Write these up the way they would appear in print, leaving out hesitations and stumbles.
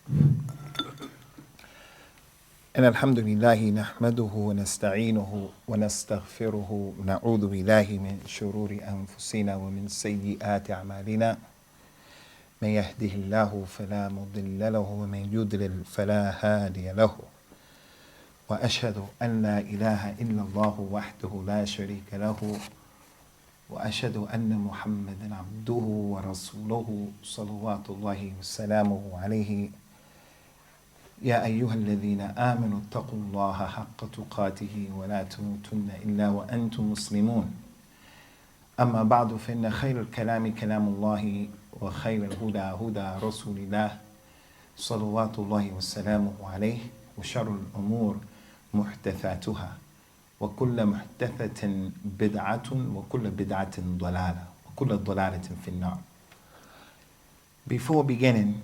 إن الحمد لله نحمده ونستعينه ونستغفره ونعوذ بالله من شرور أنفسنا ومن سيئات أعمالنا من يهده الله فلا مضل له ومن يضلل فلا هادي له وأشهد أن لا إله إلا الله وحده لا شريك له وأشهد أن محمدا عبده ورسوله صلوات الله وسلامه عليه يا أيها الذين آمنوا اتقوا الله حق تقاته ولا تموتن إلا وأنتم مسلمون أما بعد فإن خير الكلام كلام الله وخير الهدى هدى رسول الله صلوات الله وسلامه عليه وشر الأمور محدثاتها وكل محدثة بدعة وكل بدعة ضلالة وكل ضلالة في النار. Before beginning,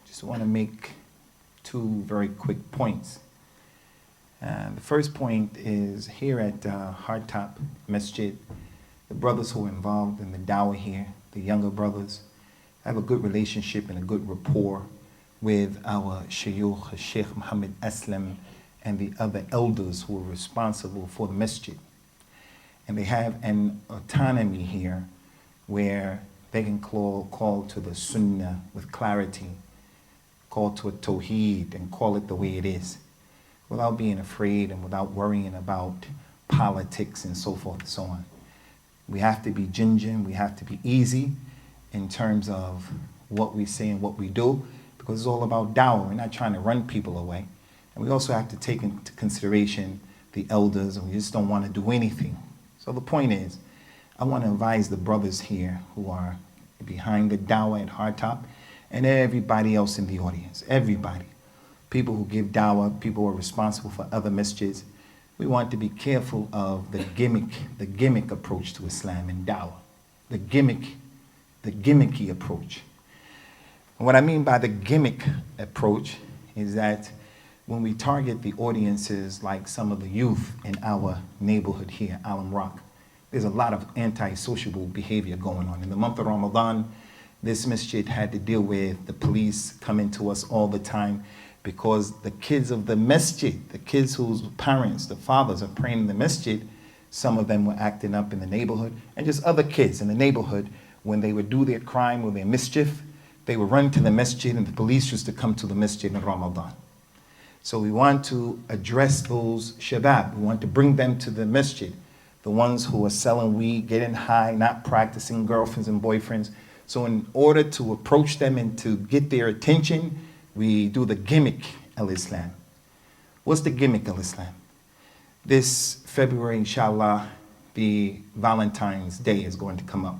just want to make two very quick points. The first point is here at Hardtop Masjid, the brothers who are involved in the dawah here, the younger brothers, have a good relationship and a good rapport with our Shaykh, Shaikh Muhammad Aslam, and the other elders who are responsible for the masjid. And they have an autonomy here where they can call to the sunnah with clarity, call to a tawheed and call it the way it is, without being afraid and without worrying about politics and so forth and so on. We have to be ginger, we have to be easy in terms of what we say and what we do, because it's all about dawah. We're not trying to run people away. And we also have to take into consideration the elders, and we just don't want to do anything. So the point is, I want to advise the brothers here who are behind the dawah at Hardtop, and everybody else in the audience, everybody. People who give dawah, people who are responsible for other masjids. We want to be careful of the gimmick approach to Islam and dawah. The gimmicky approach. And what I mean by the gimmick approach is that when we target the audiences like some of the youth in our neighborhood here, Alam Rock, there's a lot of anti-sociable behavior going on. In the month of Ramadan, this masjid had to deal with the police coming to us all the time because the kids of the masjid, the kids whose parents, the fathers are praying in the masjid, some of them were acting up in the neighborhood, and just other kids in the neighborhood, when they would do their crime or their mischief, they would run to the masjid, and the police used to come to the masjid in Ramadan. So we want to address those shabab. We want to bring them to the masjid, the ones who are selling weed, getting high, not practicing girlfriends and boyfriends. So in order to approach them and to get their attention, we do the gimmick al-Islam. What's the gimmick al-Islam? This February, inshallah, the Valentine's Day is going to come up.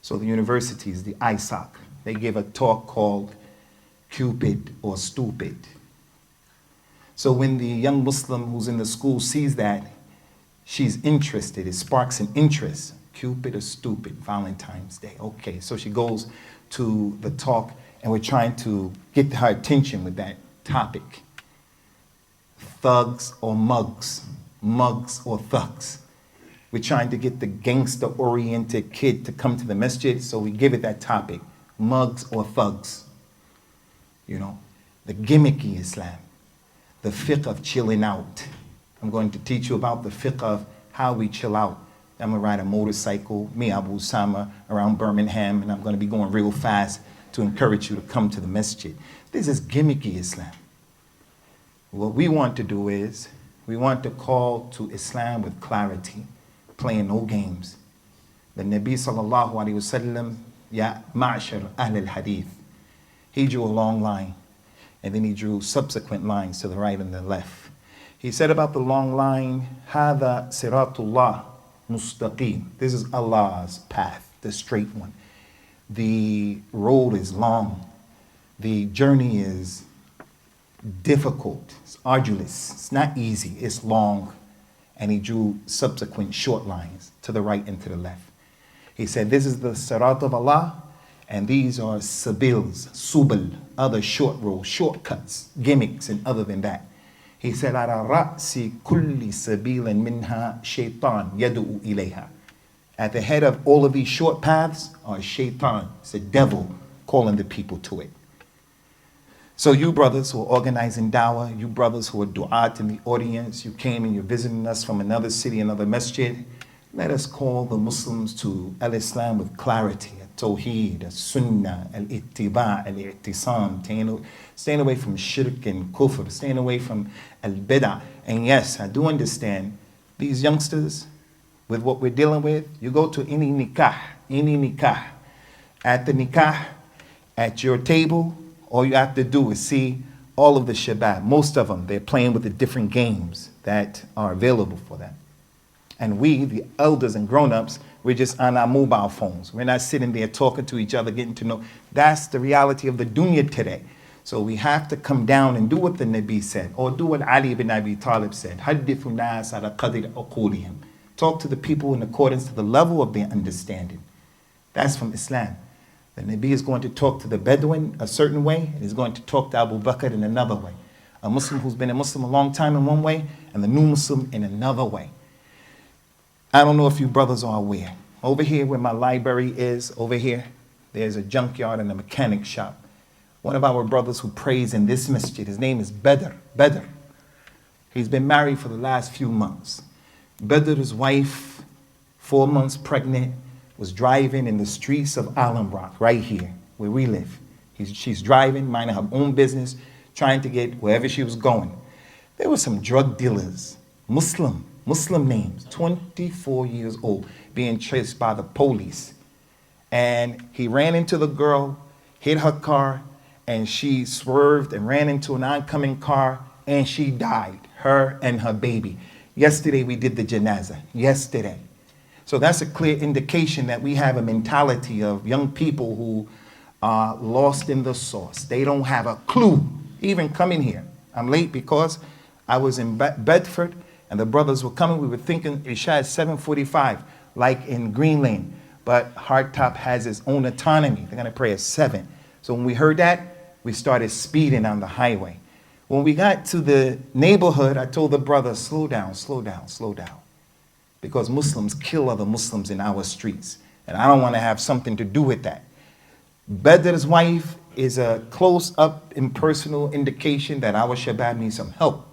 So the universities, the ISOC, they give a talk called Cupid or Stupid. So when the young Muslim who's in the school sees that, she's interested, it sparks an interest. Cupid or stupid, Valentine's Day. Okay, so she goes to the talk, and we're trying to get her attention with that topic. Thugs or mugs, mugs or thugs. We're trying to get the gangster-oriented kid to come to the masjid, so we give it that topic, mugs or thugs. You know, the gimmicky Islam, the fiqh of chilling out. I'm going to teach you about the fiqh of how we chill out. I'm going to ride a motorcycle, me, Abu Usamah, around Birmingham, and I'm going to be going real fast to encourage you to come to the masjid. This is gimmicky Islam. What we want to do is, we want to call to Islam with clarity, playing no games. The Nabi sallallahu alayhi wasallam, ya ma'ashar ahl al-hadith, he drew a long line, and then he drew subsequent lines to the right and the left. He said about the long line, هذا صراط الله mustaqim. This is Allah's path, the straight one. The road is long. The journey is difficult. It's arduous. It's not easy. It's long. And he drew subsequent short lines to the right and to the left. He said, this is the sirat of Allah, and these are sabils, subal, other short roads, shortcuts, gimmicks, and other than that. He said, على رأس كل سبيل منها شيطان يدعو إليها. At the head of all of these short paths are shaitan. It's a devil calling the people to it. So you brothers who are organizing dawah, you brothers who are du'at in the audience, you came and you're visiting us from another city, another masjid, let us call the Muslims to al-Islam with clarity, al-Tawheed, al-Sunnah, al-Ittiba', al-I'tisam, staying away from shirk and kufr, staying away from al-Bid'ah. And yes, I do understand these youngsters, with what we're dealing with, you go to any nikah, at the nikah, at your table, all you have to do is see all of the shabab. Most of them, they're playing with the different games that are available for them. And we, the elders and grown-ups, we're just on our mobile phones. We're not sitting there talking to each other, getting to know. That's the reality of the dunya today. So we have to come down and do what the Nabi said, or do what Ali ibn Abi Talib said. حَدِّثُ النَّاسَ عَلَى قَدْرِ عُقُولِهِمْ. Talk to the people in accordance to the level of their understanding. That's from Islam. The Nabi is going to talk to the Bedouin a certain way, and he's going to talk to Abu Bakr in another way. A Muslim who's been a Muslim a long time in one way, and the new Muslim in another way. I don't know if you brothers are aware. Over here where my library is, over here, there's a junkyard and a mechanic shop. One of our brothers who prays in this masjid, his name is Badr. He's been married for the last few months. Badr's wife, 4 months pregnant, was driving in the streets of Alamrock, right here, where we live. She's driving, minding her own business, trying to get wherever she was going. There were some drug dealers, Muslim names, 24 years old, being chased by the police. And he ran into the girl, hit her car, and she swerved and ran into an oncoming car, and she died, her and her baby. Yesterday we did the janazah, yesterday. So that's a clear indication that we have a mentality of young people who are lost in the sauce. They don't have a clue, even coming here. I'm late because I was in Bedford and the brothers were coming. We were thinking Isha at 7:45, like in Green Lane. But Hardtop has its own autonomy. They're going to pray at 7. So when we heard that, we started speeding on the highway. When we got to the neighborhood, I told the brother, slow down. Because Muslims kill other Muslims in our streets. And I don't want to have something to do with that. Badr's wife is a close-up impersonal indication that our Shabab needs some help.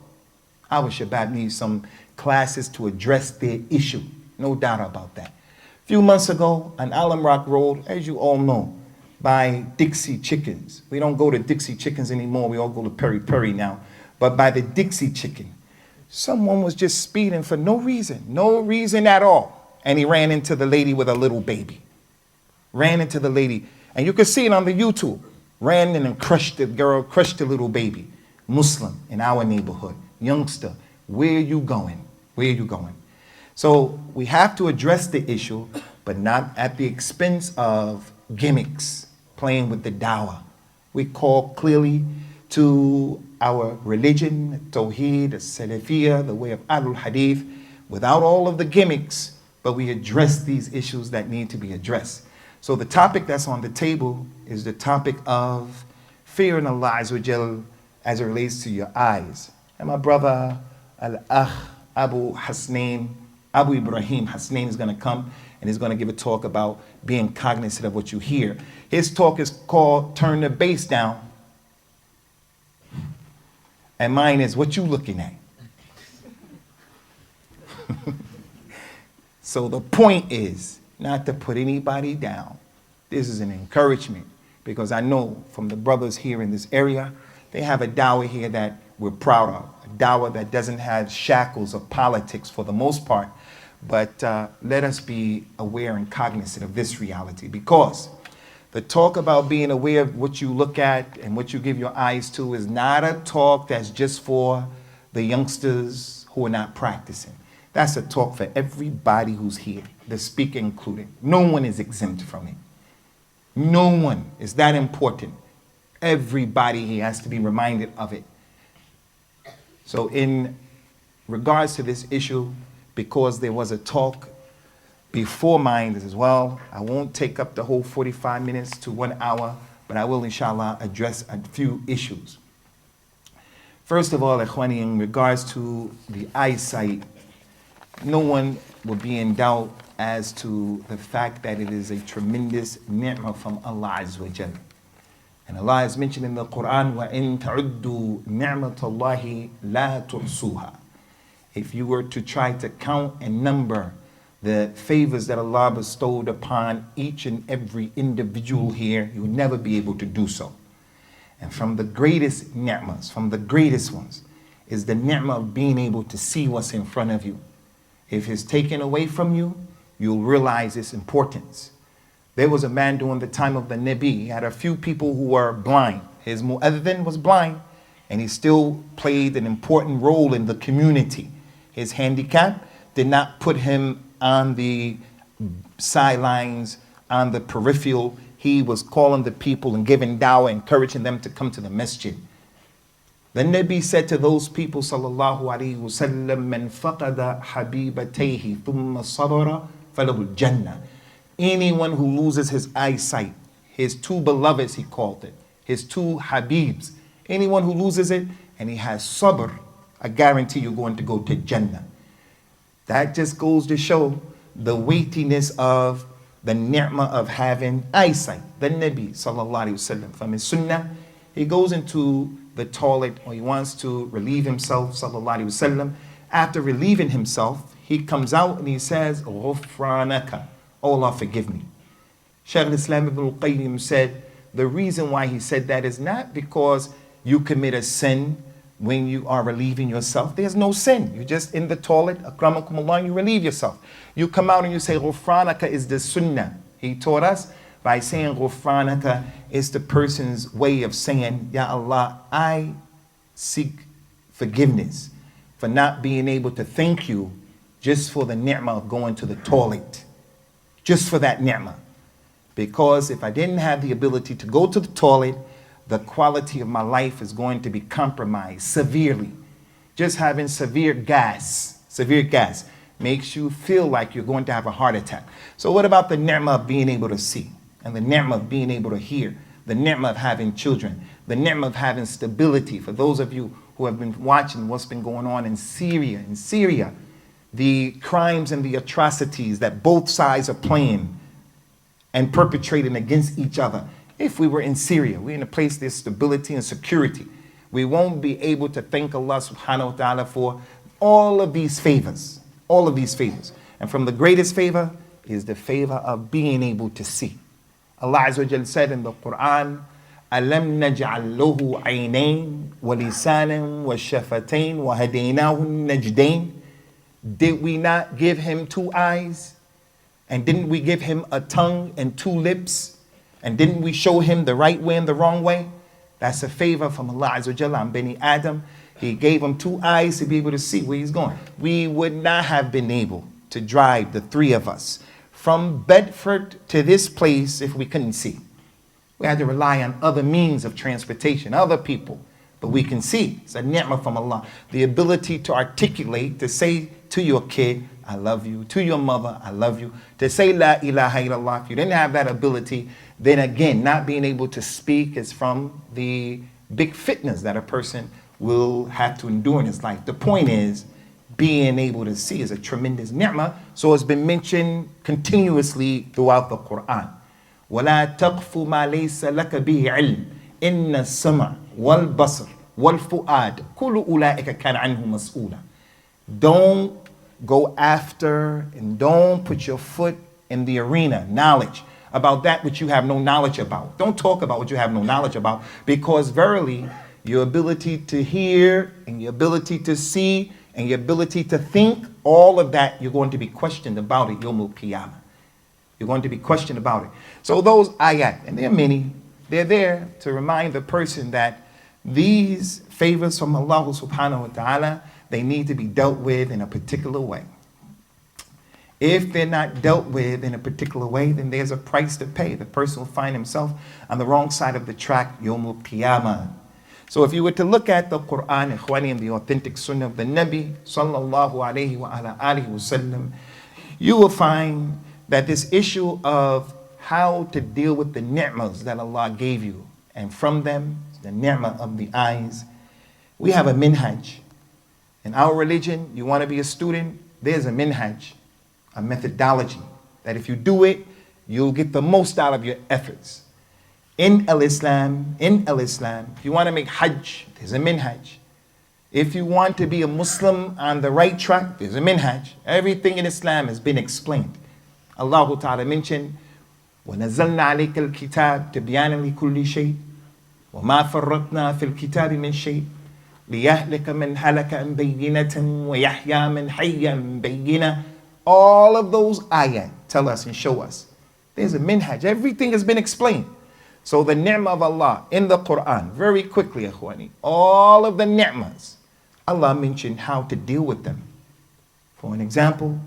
Our Shabab needs some classes to address their issue. No doubt about that. A few months ago, on Alum Rock Road, as you all know, by Dixie Chickens. We don't go to Dixie Chickens anymore. We all go to Peri Peri now. But by the Dixie Chicken, someone was just speeding for no reason at all. And he ran into the lady with a little baby. Ran into the lady. And you can see it on the YouTube. Ran in and crushed the girl, crushed the little baby. Muslim in our neighborhood. Youngster, where are you going? Where are you going? So we have to address the issue, but not at the expense of gimmicks, playing with the dawah. We call clearly to our religion, Tawheed, Salafiyah, the way of Ahlul Hadith, without all of the gimmicks, but we address these issues that need to be addressed. So the topic that's on the table is the topic of fearing Allah Azza wa Jal as it relates to your eyes. And my brother, Al-Akh Abu Ibrahim Hasnain is going to come and he's going to give a talk about being cognizant of what you hear. His talk is called Turn the Bass Down. And mine is what you looking at. So the point is not to put anybody down. This is an encouragement because I know from the brothers here in this area, they have a dawah here that we're proud of. A dawah that doesn't have shackles of politics for the most part. But let us be aware and cognizant of this reality because the talk about being aware of what you look at and what you give your eyes to is not a talk that's just for the youngsters who are not practicing. That's a talk for everybody who's here, the speaker included. No one is exempt from it. No one is that important. Everybody here has to be reminded of it. So in regards to this issue, because there was a talk before mine as well, I won't take up the whole 45 minutes to 1 hour, but I will inshallah address a few issues. First of all, Ikhwani, in regards to the eyesight, no one will be in doubt as to the fact that it is a tremendous ni'mah from Allah Azza wa Jalla. And Allah has mentioned in the Quran, وَإِن تَعُدُّوا نِعْمَةَ اللَّهِ لَا تُحْصُوهَا. If you were to try to count and number the favors that Allah bestowed upon each and every individual here, you will never be able to do so. And from the greatest ni'mas, from the greatest ones, is the ni'mah of being able to see what's in front of you. If it's taken away from you, you'll realize its importance. There was a man during the time of the Nabi. He had a few people who were blind. His mu'adhin was blind, and he still played an important role in the community. His handicap did not put him on the sidelines, on the peripheral. He was calling the people and giving dawah, encouraging them to come to the masjid. The Nabi said to those people, sallallahu alaihi wasallam, "Man faqada habibatayhi thumma sabara falahu al-jannah." Anyone who loses his eyesight, his two beloveds, he called it, his two habibs, anyone who loses it and he has sabr, I guarantee you're going to go to Jannah. That just goes to show the weightiness of the ni'mah of having eyesight. The Nabi sallallahu alaihi wasallam, from his sunnah, he goes into the toilet, or he wants to relieve himself, sallallahu alaihi wasallam. After relieving himself, he comes out and he says, "Ghufranaka." Oh Allah, forgive me. Shaykh al-Islam ibn al-Qayyim said the reason why he said that is not because you commit a sin when you are relieving yourself. There's no sin. You're just in the toilet, akramakumullah, and you relieve yourself. You come out and you say, "Ghufranaka" is the sunnah. He taught us by saying Ghufranaka is the person's way of saying, "Ya Allah, I seek forgiveness for not being able to thank you just for the ni'mah of going to the toilet. Just for that ni'mah. Because if I didn't have the ability to go to the toilet, the quality of my life is going to be compromised severely. Just having severe gas makes you feel like you're going to have a heart attack. So what about the ni'mah of being able to see? And the ni'mah of being able to hear? The ni'mah of having children? The ni'mah of having stability? For those of you who have been watching what's been going on in Syria, the crimes and the atrocities that both sides are playing and perpetrating against each other. If we were in Syria, we're in a place there's stability and security, we won't be able to thank Allah subhanahu wa ta'ala for all of these favors. All of these favors. And from the greatest favor is the favor of being able to see. Allah Azza wa Jal said in the Quran, أَلَمْ نَجْعَلْ لَهُ عَيْنَيْنِ وَلِسَانًا وَشَفَتَيْنِ وَهَدَيْنَاهُ النَّجْدَيْنِ. Did we not give him two eyes? And didn't we give him a tongue and two lips? And didn't we show him the right way and the wrong way? That's a favor from Allah Azza wa Jalla on Bani Adam. He gave him two eyes to be able to see where he's going. We would not have been able to drive, the three of us, from Bedford to this place if we couldn't see. We had to rely on other means of transportation, other people. But we can see. It's a ni'mah from Allah. The ability to articulate, to say to your kid, "I love you." To your mother, "I love you." To say La ilaha illallah. If you didn't have that ability, then again, not being able to speak is from the big fitness that a person will have to endure in his life. The point is, being able to see is a tremendous ni'mah. So it's been mentioned continuously throughout the Quran. وَلَا تَقْفُ مَا لَيْسَ لَكَ بِهِ عِلْمٍ إِنَّ السَّمْعَ وَالْبَصَرَ وَالْفُؤَادَ كُلُّ أُولَٰئِكَ كَانَ عَنْهُ مَسْئُولًا. Don't go after and don't put your foot in the arena, knowledge, about that which you have no knowledge about. Don't talk about what you have no knowledge about, because verily your ability to hear and your ability to see and your ability to think, all of that you're going to be questioned about it Yawmul Qiyamah. You're going to be questioned about it. So those ayat, and there are many, they're there to remind the person that these favors from Allah subhanahu wa ta'ala, they need to be dealt with in a particular way. If they're not dealt with in a particular way, then there's a price to pay. The person will find himself on the wrong side of the track, Yawmul Qiyamah. So if you were to look at the Quran, Ikhwani, and the authentic Sunnah of the Nabi, sallallahu alayhi wa ala alihi wa sallam, you will find that this issue of how to deal with the ni'mas that Allah gave you, and from them, the ni'mah of the eyes, we have a minhaj. In our religion, you want to be a student, there's a minhaj, a methodology, that if you do it, you'll get the most out of your efforts. In al-Islam, if you want to make Hajj, there's a minhaj. If you want to be a Muslim on the right track, there's a minhaj. Everything in Islam has been explained. Allah Ta'ala mentioned, وَنَزَّلْنَا عَلَيْكَ الْكِتَابِ تِبْيَانًا لِكُلِّ شَيْءٍ وَمَا فَرَّطْنَا فِي الْكِتَابِ مِنْ شَيْءٍ لِيَهْلِكَ مَنْ هَلَكَ عَنْ بَيِّنَةٍ وَيَحْيَى مَنْ حَيَّ عَنْ بَيِّنَةٍ. All of those ayat tell us and show us there's a minhaj. Everything has been explained. So the ni'mah of Allah in the Quran, very quickly, akhwani, all of the ni'mas, Allah mentioned how to deal with them. For an example,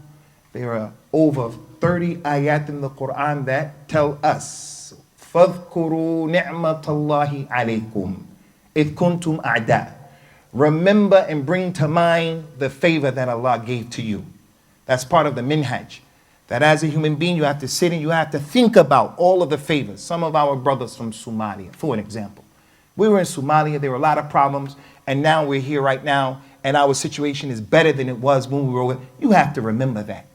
there are over 30 ayat in the Quran that tell us, فَاذْكُرُوا نِعْمَةَ اللَّهِ عَلَيْكُمْ إِذْ كُنْتُمْ أَعْدَاءَ. Remember and bring to mind the favor that Allah gave to you. That's part of the minhaj. That as a human being, you have to sit and you have to think about all of the favors. Some of our brothers from Somalia, for an example. We were in Somalia, there were a lot of problems, and now we're here right now, and our situation is better than it was when we were. You have to remember that.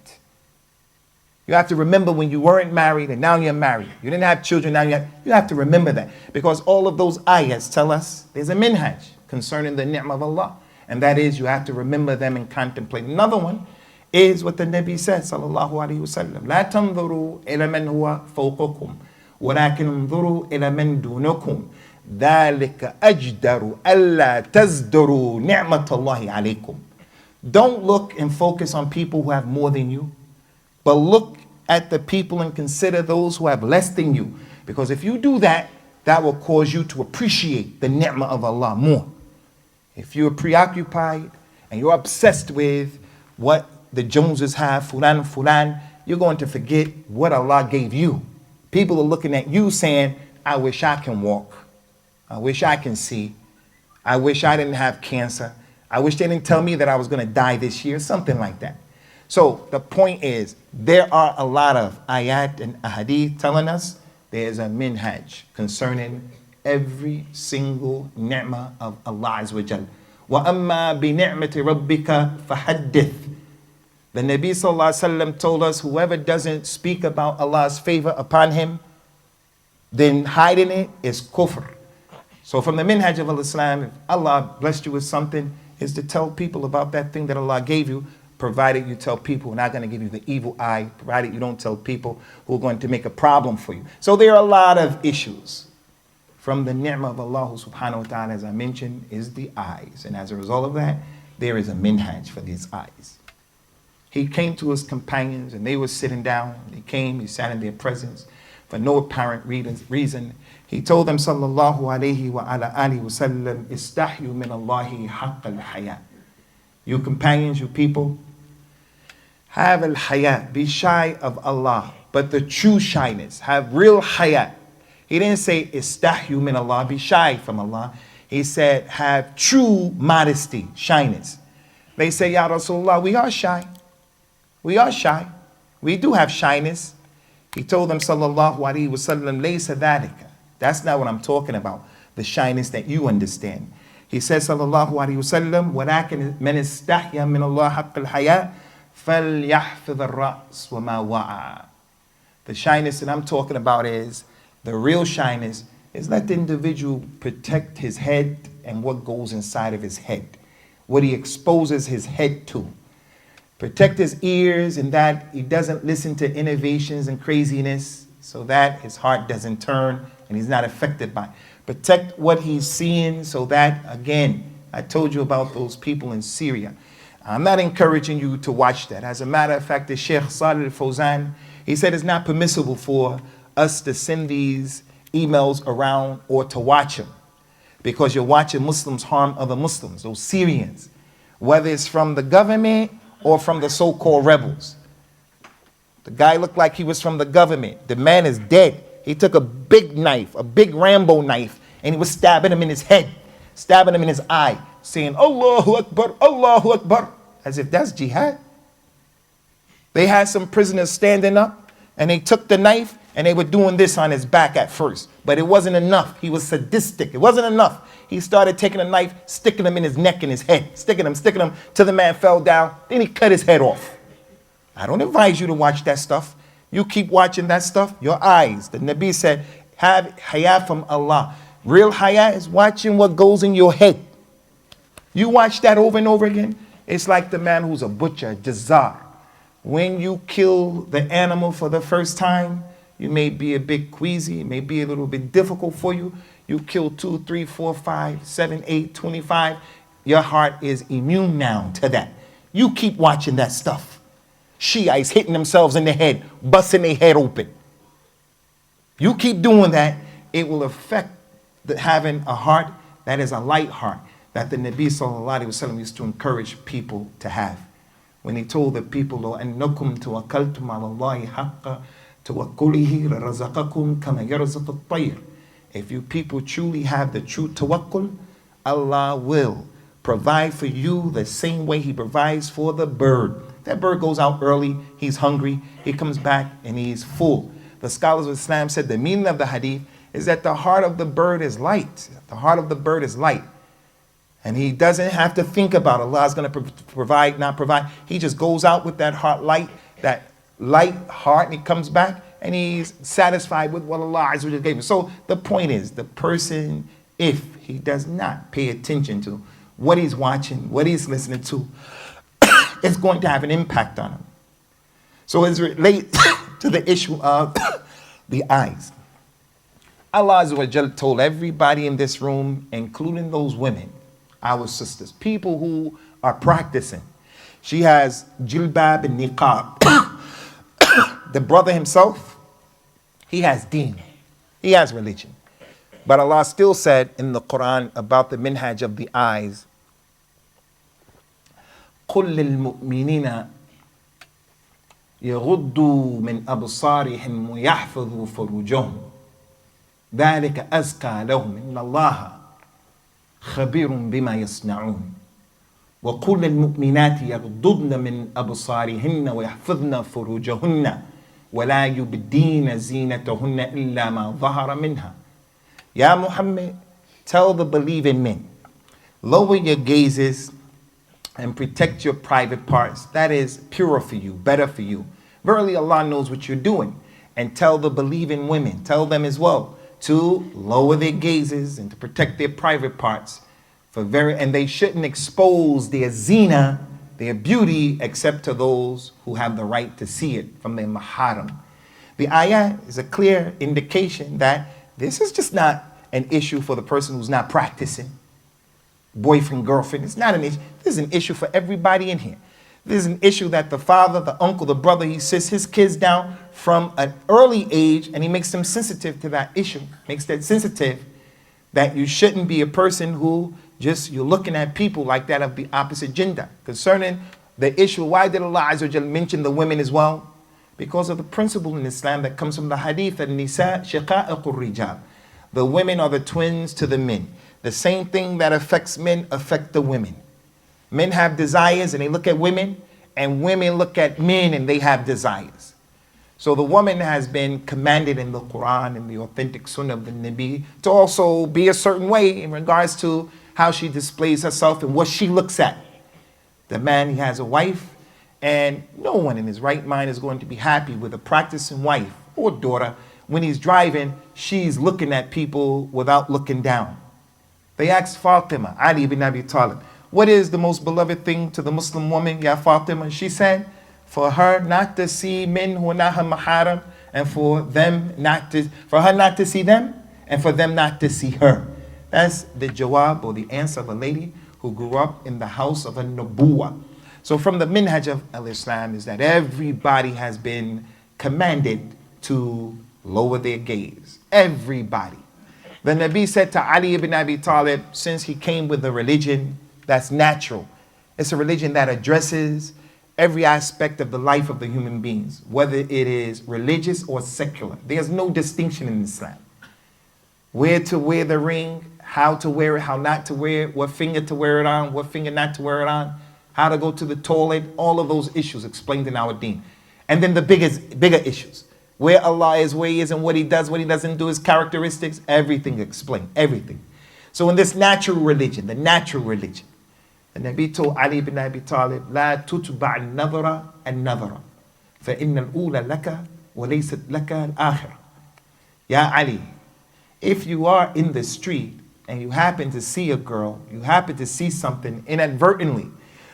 You have to remember when you weren't married and now you're married. You didn't have children, now you have to remember that. Because all of those ayahs tell us there's a minhaj concerning the ni'mah of Allah. And that is, you have to remember them and contemplate. Another one is what the Nabi said, sallallahu alayhi wa sallam. لا تنظروا إلى من هو فوقكم ولكن انظروا إلى من دونكم ذلك أجدر ألا تزدروا نعمة الله عليكم. Don't look and focus on people who have more than you, but look at the people and consider those who have less than you. Because if you do that, that will cause you to appreciate the ni'mah of Allah more. If you're preoccupied and you're obsessed with what the Joneses have, fulan, you're going to forget what Allah gave you. People are looking at you saying, I wish I can walk. I wish I can see. I wish I didn't have cancer. I wish they didn't tell me that I was going to die this year, something like that. So the point is, there are a lot of ayat and ahadith telling us there's a minhaj concerning every single ni'mah of Allah Azza wa Jal. وَأَمَّا بِنِعْمَةِ رَبِّكَ فَحَدِّثْ. The Nabi Sallallahu Alaihi Wasallam told us, whoever doesn't speak about Allah's favor upon him, then hiding it is kufr. So from the minhaj of Islam, if Allah blessed you with something, is to tell people about that thing that Allah gave you, provided you tell people who are not going to give you the evil eye, provided you don't tell people who are going to make a problem for you. So there are a lot of issues. From the ni'mah of Allah subhanahu wa ta'ala, as I mentioned, is the eyes. And as a result of that, there is a minhaj for these eyes. He came to his companions and they were sitting down. He sat in their presence for no apparent reason. He told them, sallallahu alayhi wa ala alihi wa sallam, istahyu min Allahi haqq al-haya. You companions, you people, have al-haya, be shy of Allah, but the true shyness, have real haya. He didn't say istahyu min Allah, be shy from Allah. He said have true modesty, shyness. They say, Ya Rasulullah, we are shy. We are shy. We do have shyness. He told them, sallallahu alaihi wasallam, laysa dhalika. That's not what I'm talking about, the shyness that you understand. He says, sallallahu alaihi wasallam, walakin man istahya min Allah haqq al-haya falyahfidh ar-ra's wa ma wa'a. The shyness that I'm talking about is, the real shyness is let the individual protect his head and what goes inside of his head, what he exposes his head to. Protect his ears and that he doesn't listen to innovations and craziness so that his heart doesn't turn and he's not affected by it. Protect what he's seeing so that, again, I told you about those people in Syria. I'm not encouraging you to watch that. As a matter of fact, the Shaikh Saalih al-Fawzaan, he said it's not permissible for us to send these emails around or to watch them because you're watching Muslims harm other Muslims, those Syrians, whether it's from the government or from the so-called rebels. The guy looked like he was from the government. The man is dead. He took a big knife, a big Rambo knife, and he was stabbing him in his head, stabbing him in his eye, saying, Allahu Akbar, Allahu Akbar, as if that's jihad. They had some prisoners standing up, and they took the knife, and they were doing this on his back at first. But it wasn't enough. He was sadistic. It wasn't enough. He started taking a knife, sticking him in his neck and his head, sticking him, till the man fell down. Then he cut his head off. I don't advise you to watch that stuff. You keep watching that stuff, your eyes. The Nabi said, Have haya from Allah. Real haya is watching what goes in your head. You watch that over and over again. It's like the man who's a butcher, jazar. When you kill the animal for the first time, you may be a bit queasy, it may be a little bit difficult for you. You kill 2, 3, 4, 5, 7, 8, 25. Your heart is immune now to that. You keep watching that stuff. Shiites hitting themselves in the head, busting their head open. You keep doing that, it will affect having a heart that is a light heart that the Nabi sallallahu alaihi wasallam used to encourage people to have. When he told the people, "Lo annakum tawakkaltum ala Allahi haqqa tawakkulihi razaqakum kama yarzaqu at-tayr." If you people truly have the true tawakkul, Allah will provide for you the same way He provides for the bird. That bird goes out early, he's hungry, he comes back and he's full. The scholars of Islam said the meaning of the hadith is that the heart of the bird is light. The heart of the bird is light. And he doesn't have to think about Allah's going to provide, not provide. He just goes out with that heart light, that light heart, and he comes back and he's satisfied with what Allah Azza wa Jalla gave him. So the point is, the person, if he does not pay attention to what he's watching, what he's listening to, it's going to have an impact on him. So as it relates to the issue of the eyes, Allah Azza wa Jalla told everybody in this room, including those women, our sisters, people who are practicing. She has jilbab and niqab. The brother himself, he has deen. He has religion. But Allah still said in the Quran about the minhaj of the eyes, قُلْ لِلْمُؤْمِنِينَ يَغُضُّوا مِنْ أَبْصَارِهِمْ وَيَحْفَظُوا فُرُوجَهُمْ ذَلِكَ أَزْكَى لَهُمْ إِنَّ اللَّهَ خبير بما يصنعون وقل للمؤمنات يغضضن من أبصارهن ويحفظن فروجهن ولا يبدين زينتهن إلا ما ظهر منها. Ya Muhammad, tell the believing men, lower your gazes and protect your private parts. That is purer for you, better for you. Verily Allah knows what you're doing. And tell the believing women, tell them as well, to lower their gazes and to protect their private parts. And they shouldn't expose their zina, their beauty, except to those who have the right to see it from their maharam. The ayah is a clear indication that this is just not an issue for the person who's not practicing. Boyfriend, girlfriend, it's not an issue. This is an issue for everybody in here. This is an issue that the father, the uncle, the brother, he sits his kids down from an early age and he makes them sensitive to that issue. Makes them sensitive that you shouldn't be a person who just, you're looking at people like that of the opposite gender. Concerning the issue, why did Allah Azza wa Jalla mention the women as well? Because of the principle in Islam that comes from the hadith, al-nisa shiqa'iqur rijal. The women are the twins to the men. The same thing that affects men affect the women. Men have desires and they look at women, and women look at men and they have desires. So the woman has been commanded in the Quran and the authentic Sunnah of the Nabi to also be a certain way in regards to how she displays herself and what she looks at. The man, he has a wife, and no one in his right mind is going to be happy with a practicing wife or daughter. When he's driving, she's looking at people without looking down. They asked Fatima, Ali ibn Abi Talib, what is the most beloved thing to the Muslim woman, Ya Fatima? She said, for her not to see men who are not her maharam, and for her not to see them, and for them not to see her. That's the jawab, or the answer of a lady who grew up in the house of a nubuwah. So from the minhaj of al-Islam is that everybody has been commanded to lower their gaze. Everybody. The Nabi said to Ali ibn Abi Talib, since he came with a religion that's natural, it's a religion that addresses every aspect of the life of the human beings, whether it is religious or secular. There's no distinction in Islam. Where to wear the ring, how to wear it, how not to wear it, what finger to wear it on, what finger not to wear it on, how to go to the toilet, all of those issues explained in our deen. And then the bigger issues, where Allah is, where He is, and what He does, what He doesn't do, His characteristics, everything explained, everything. So in this natural religion, the natural religion, the Nabi told Ali ibn Abi Talib, لا تتبع النظر النظر فإن الأولى لك وليست لك الآخرة. Ya Ali, If you are in the street and you happen to see a girl, you happen to see something inadvertently,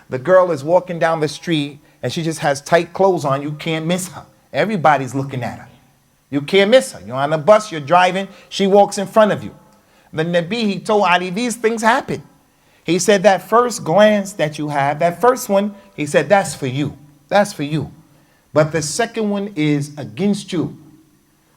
the girl is walking down the street and she just has tight clothes on, you can't miss her. Everybody's looking at her. You can't miss her. You're on a bus, you're driving, she walks in front of you. The Nabi, he told Ali, these things happen. He said that first glance that you have, that first one, he said, that's for you. That's for you. But the second one is against you.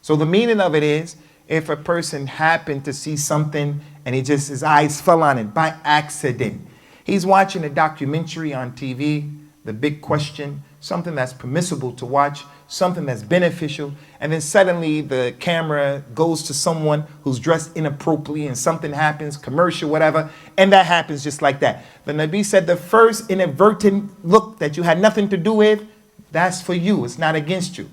So the meaning of it is, if a person happened to see something and his eyes fell on it by accident. He's watching a documentary on TV, The Big Question, something that's permissible to watch, something that's beneficial, and then suddenly the camera goes to someone who's dressed inappropriately and something happens, commercial, whatever, and that happens just like that. The Nabi said the first inadvertent look that you had nothing to do with, that's for you, it's not against you.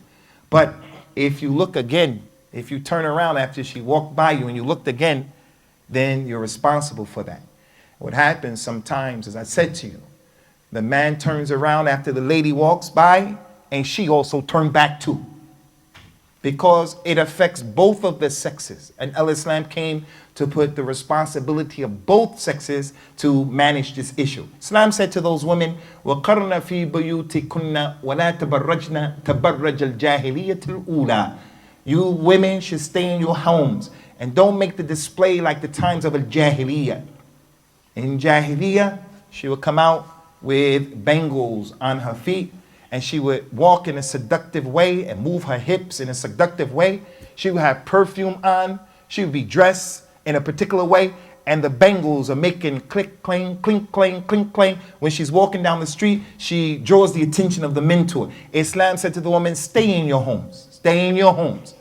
But if you look again, if you turn around after she walked by you and you looked again, then you're responsible for that. What happens sometimes, as I said to you, the man turns around after the lady walks by and she also turned back too. Because it affects both of the sexes. And al-Islam came to put the responsibility of both sexes to manage this issue. Islam said to those women, وَقَرْنَ فِي بُيُوتِكُنَّ وَلَا تَبَرَّجْنَ تَبَرَّجَ الْجَاهِلِيَّةِ الْأُولَى. You women should stay in your homes and don't make the display like the times of al-Jahiliyyah. In Jahiliyyah, she would come out with bangles on her feet, and she would walk in a seductive way and move her hips in a seductive way. She would have perfume on. She would be dressed in a particular way, and the bangles are making click, clang, clink, clang, clink, clang. When she's walking down the street, she draws the attention of the men to her. Islam said to the woman, stay in your homes. Stay in your homes.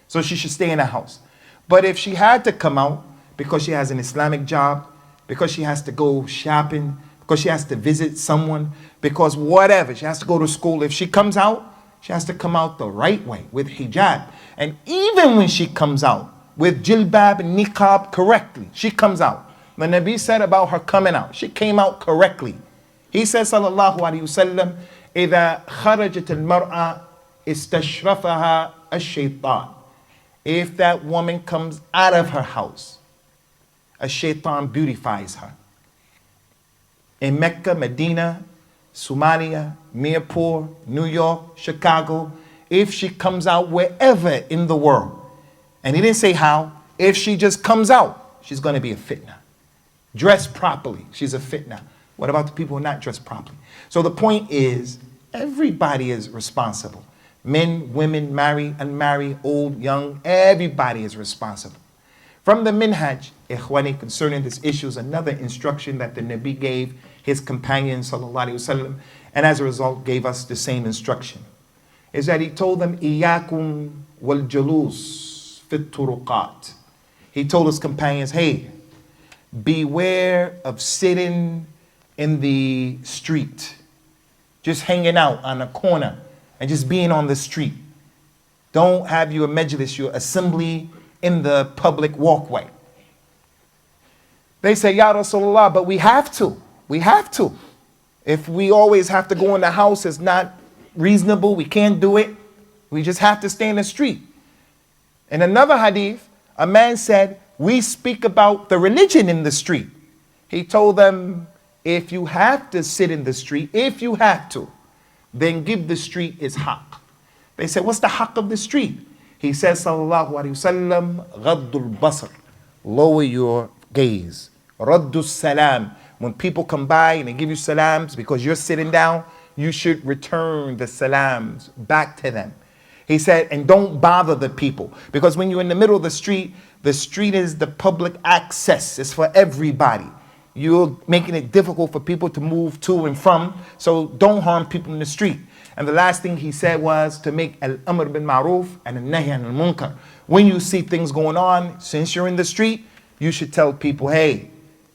So she should stay in the house. But if she had to come out because she has an Islamic job, because she has to go shopping, because she has to visit someone, because whatever, she has to go to school. If she comes out, she has to come out the right way with hijab. And even when she comes out with jilbab and niqab correctly, she comes out. The Nabi said about her coming out, she came out correctly. He said, sallallahu alayhi wasallam, إِذَا خَرَجَتِ الْمَرْأَةِ إِسْتَشْرَفَهَا الشَّيْطَانِ. If that woman comes out of her house, a shaitan beautifies her. In Mecca, Medina, Somalia, Mirpur, New York, Chicago, if she comes out wherever in the world, and he didn't say how, if she just comes out, she's going to be a fitna. Dressed properly, she's a fitna. What about the people who are not dressed properly? So the point is, everybody is responsible. Men, women, married, unmarried, old, young, everybody is responsible. From the minhaj, ikhwani, concerning this issue is another instruction that the Nabi gave his companions, sallallahu alayhi wasallam, and as a result gave us the same instruction, is that he told them, إِيَّاكُمْ وَالْجُلُوسِ فِي الطُّرُقَاتِ. He told his companions, hey, beware of sitting in the street, just hanging out on a corner, and just being on the street. Don't have your majlis, your assembly, in the public walkway. They say, Ya Rasulullah, but we have to. We have to. If we always have to go in the house, it's not reasonable. We can't do it. We just have to stay in the street. In another hadith, a man said, we speak about the religion in the street. He told them, if you have to sit in the street, if you have to, then give the street its haqq. They said, what's the haqq of the street? He says, sallallahu alayhi wasallam, ghaddul basar, lower your gaze. Raddus salam, when people come by and they give you salams because you're sitting down, you should return the salams back to them. He said, and don't bother the people, because when you're in the middle of the street is the public access. It's for everybody. You're making it difficult for people to move to and from, so don't harm people in the street. And the last thing he said was to make al-amr bil ma'ruf and al-nahy anil munkar. When you see things going on, since you're in the street, you should tell people, hey,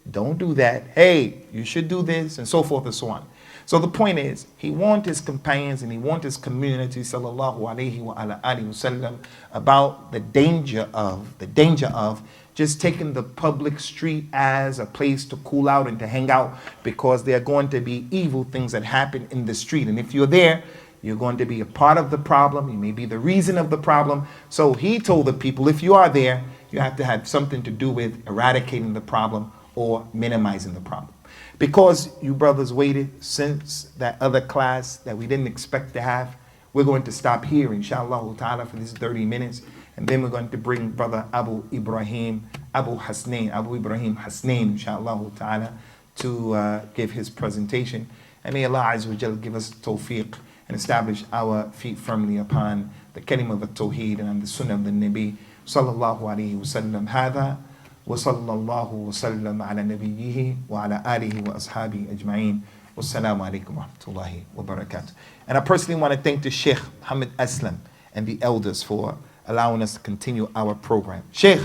don't do that. Hey, you should do this, and so forth and so on. So the point is, he warned his companions and he warned his community, sallallahu alayhi wa ala alihi wasallam, about the danger of just taking the public street as a place to cool out and to hang out, because there are going to be evil things that happen in the street. And if you're there, you're going to be a part of the problem. You may be the reason of the problem. So he told the people, if you are there, You have to have something to do with eradicating the problem or minimizing the problem. Because you brothers waited since that other class that we didn't expect to have, we're going to stop here, inshallah ta'ala, for this 30 minutes. And then we're going to bring Brother Abu Ibrahim Hasnain, inshallah ta'ala, to give his presentation. And may Allah Azza wa Jal give us tawfiq and establish our feet firmly upon the kalimah of the tawheed and on the sunnah of the Nabi sallallahu alayhi wa sallam. Hadha wa sallallahu wa sallam ala nabiyyihi wa ala alihi wa ashabihi ajma'in. Wassalamu alaikum wa rahmatullahi wa barakatuh. And I personally want to thank the Shaikh Muhammad Aslam and the elders for allowing us to continue our program. Shaykh,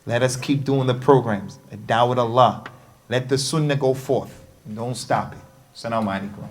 let us keep doing the programs. Dawat Allah. Let the sunnah go forth. And don't stop it. Assalamu alaikum.